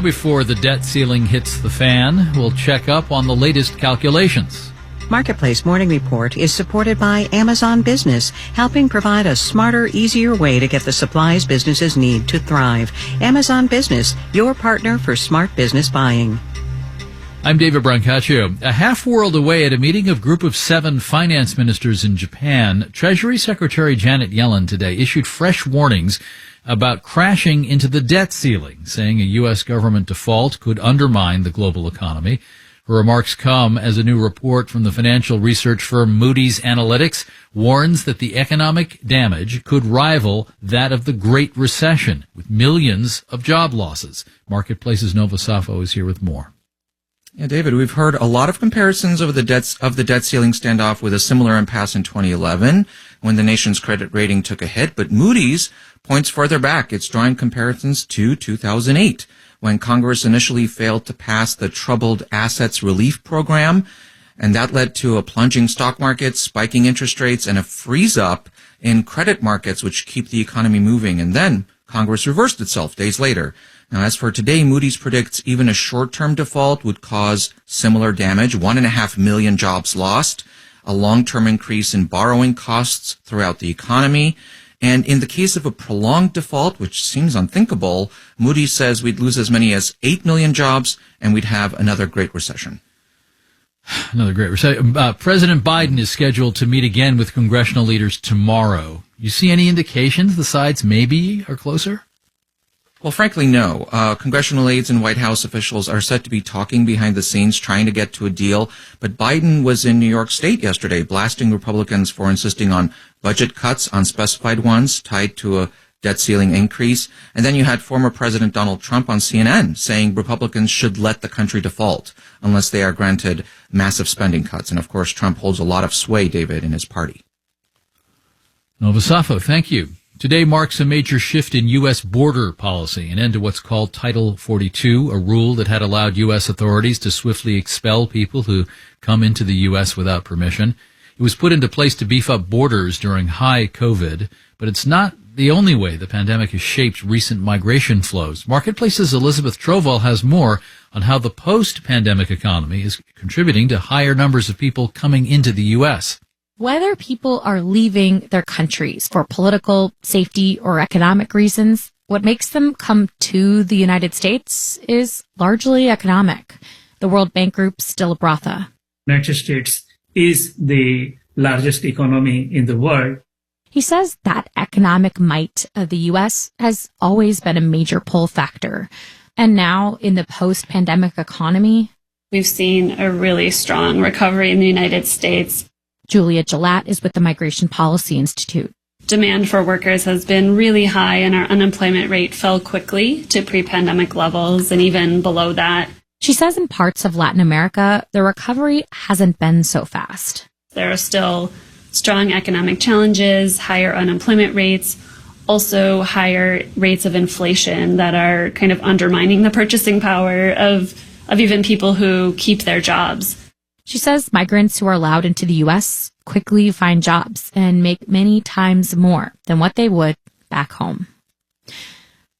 Before the debt ceiling hits the fan, we'll check up on the latest calculations. Marketplace Morning Report is supported by Amazon Business, helping provide a smarter, easier way to get the supplies businesses need to thrive. Amazon Business, your partner for smart business buying. I'm David Brancaccio. A half world away at a meeting of Group of 7 finance ministers in Japan, Treasury Secretary Janet Yellen today issued fresh warnings about crashing into the debt ceiling, saying a U.S. government default could undermine the global economy. Her remarks come as a new report from the financial research firm Moody's Analytics warns that the economic damage could rival that of the Great Recession, with millions of job losses. Marketplace's Nova Safo is here with more. Yeah, David, we've heard a lot of comparisons of the debt ceiling standoff with a similar impasse in 2011 when the nation's credit rating took a hit. But Moody's points further back. It's drawing comparisons to 2008 when Congress initially failed to pass the Troubled Assets Relief Program. And that led to a plunging stock market, spiking interest rates, and a freeze-up in credit markets, which keep the economy moving. And then Congress reversed itself days later. Now, as for today, Moody's predicts even a short-term default would cause similar damage, 1.5 million jobs lost, a long-term increase in borrowing costs throughout the economy. And in the case of a prolonged default, which seems unthinkable, Moody's says we'd lose as many as 8 million jobs and we'd have another Great Recession. Another Great Recession. President Biden is scheduled to meet again with congressional leaders tomorrow. You see any indications the sides maybe are closer? Well, frankly, no. Congressional aides and White House officials are set to be talking behind the scenes, trying to get to a deal. But Biden was in New York State yesterday, blasting Republicans for insisting on budget cuts, unspecified ones, tied to a debt ceiling increase. And then you had former President Donald Trump on CNN saying Republicans should let the country default unless they are granted massive spending cuts. And, of course, Trump holds a lot of sway, David, in his party. Nova Safo, thank you. Today marks a major shift in U.S. border policy, an end to what's called Title 42, a rule that had allowed U.S. authorities to swiftly expel people who come into the U.S. without permission. It was put into place to beef up borders during high COVID, but it's not the only way the pandemic has shaped recent migration flows. Marketplace's Elizabeth Troval has more on how the post-pandemic economy is contributing to higher numbers of people coming into the U.S. Whether people are leaving their countries for political, safety, or economic reasons, what makes them come to the United States is largely economic. The World Bank Group's Dilla Bratha. United States is the largest economy in the world. He says that economic might of the U.S. has always been a major pull factor. And now, in the post-pandemic economy, we've seen a really strong recovery in the United States. Julia Gillette is with the Migration Policy Institute. Demand for workers has been really high, and our unemployment rate fell quickly to pre-pandemic levels and even below that. She says in parts of Latin America, the recovery hasn't been so fast. There are still strong economic challenges, higher unemployment rates, also higher rates of inflation that are kind of undermining the purchasing power of even people who keep their jobs. She says migrants who are allowed into the U.S. quickly find jobs and make many times more than what they would back home.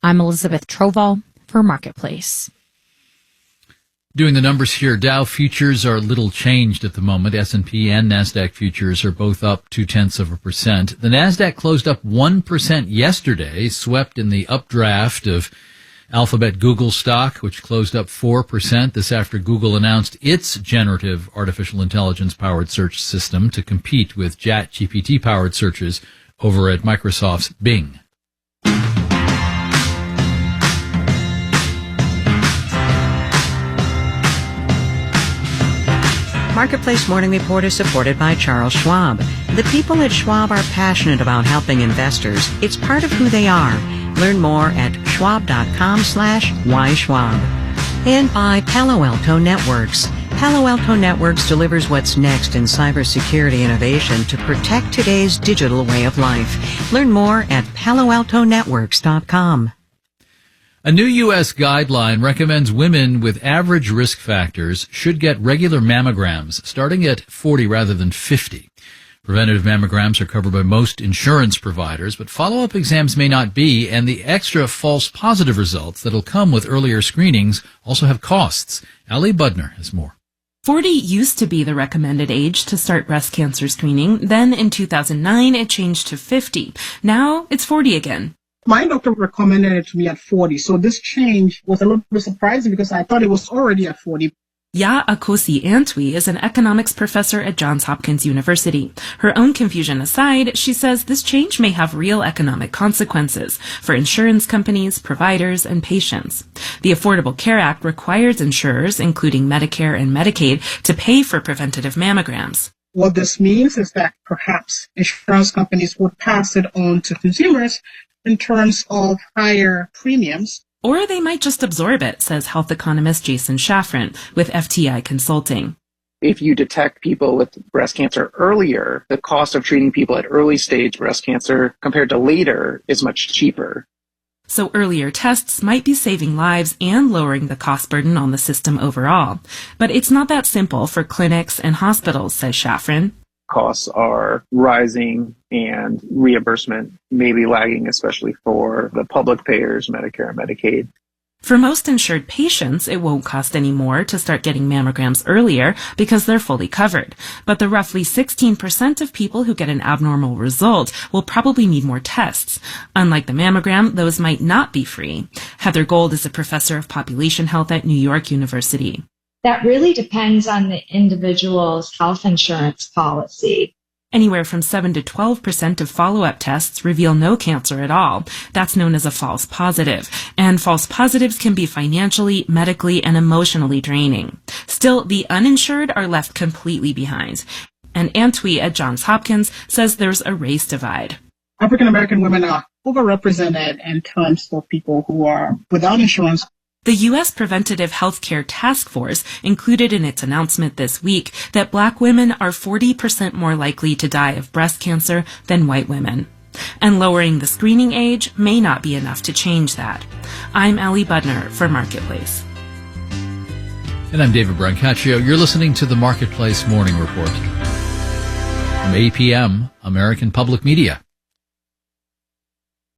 I'm Elizabeth Troval for Marketplace. Doing the numbers here, Dow futures are little changed at the moment. S&P and NASDAQ futures are both up 0.2%. The NASDAQ closed up 1% yesterday, swept in the updraft of Alphabet Google stock, which closed up 4% this after Google announced its generative artificial intelligence-powered search system to compete with ChatGPT-powered searches over at Microsoft's Bing. Marketplace Morning Report is supported by Charles Schwab. The people at Schwab are passionate about helping investors. It's part of who they are. Learn more at schwab.com/whyschwab. And by Palo Alto Networks. Palo Alto Networks delivers what's next in cybersecurity innovation to protect today's digital way of life. Learn more at paloaltonetworks.com. A new U.S. guideline recommends women with average risk factors should get regular mammograms starting at 40 rather than 50. Preventative mammograms are covered by most insurance providers, but follow-up exams may not be, and the extra false positive results that'll come with earlier screenings also have costs. Ali Budner has more. 40 used to be the recommended age to start breast cancer screening. Then in 2009, it changed to 50. Now it's 40 again. My doctor recommended it to me at 40. So this change was a little bit surprising because I thought it was already at 40. Ya Akosi Antwi is an economics professor at Johns Hopkins University. Her own confusion aside, she says this change may have real economic consequences for insurance companies, providers, and patients. The Affordable Care Act requires insurers, including Medicare and Medicaid, to pay for preventative mammograms. What this means is that perhaps insurance companies would pass it on to consumers in terms of higher premiums. Or they might just absorb it, says health economist Jason Shafran with FTI Consulting. If you detect people with breast cancer earlier, the cost of treating people at early stage breast cancer compared to later is much cheaper. So earlier tests might be saving lives and lowering the cost burden on the system overall. But it's not that simple for clinics and hospitals, says Shafran. Costs are rising and reimbursement may be lagging, especially for the public payers, Medicare and Medicaid. For most insured patients, it won't cost any more to start getting mammograms earlier because they're fully covered. But the roughly 16% of people who get an abnormal result will probably need more tests. Unlike the mammogram, those might not be free. Heather Gold is a professor of population health at New York University. That really depends on the individual's health insurance policy. Anywhere from 7 to 12% of follow-up tests reveal no cancer at all. That's known as a false positive. And false positives can be financially, medically, and emotionally draining. Still, the uninsured are left completely behind. And Antwi at Johns Hopkins says there's a race divide. African American women are overrepresented in terms of people who are without insurance. The U.S. Preventative Healthcare Task Force included in its announcement this week that Black women are 40% more likely to die of breast cancer than white women. And lowering the screening age may not be enough to change that. I'm Ali Budner for Marketplace. And I'm David Brancaccio. You're listening to the Marketplace Morning Report from APM, American Public Media.